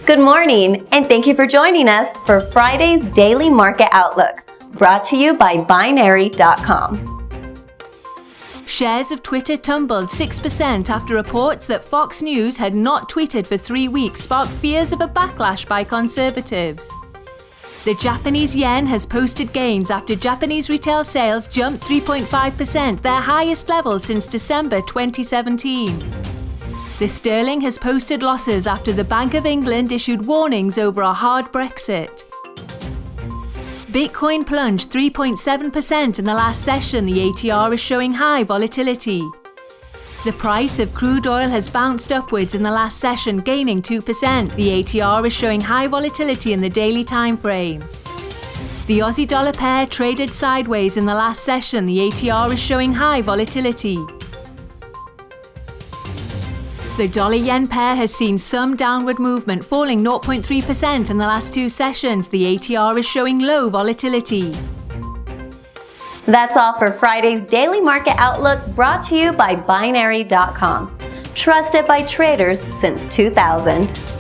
Good morning, and thank you for joining us for Friday's Daily Market Outlook, brought to you by Binary.com. Shares of Twitter tumbled 6% after reports that Fox News had not tweeted for 3 weeks sparked fears of a backlash by conservatives. The Japanese yen has posted gains after Japanese retail sales jumped 3.5%, their highest level since December 2017. The sterling has posted losses after the Bank of England issued warnings over a hard Brexit. Bitcoin plunged 3.7% in the last session. The ATR is showing high volatility. The price of crude oil has bounced upwards in the last session, gaining 2%. The ATR is showing high volatility in the daily time frame. The Aussie dollar pair traded sideways in the last session. The ATR is showing high volatility. The dollar-yen pair has seen some downward movement, falling 0.3% in the last 2 sessions. The ATR is showing low volatility. That's all for Friday's Daily Market Outlook, brought to you by Binary.com. Trusted by traders since 2000.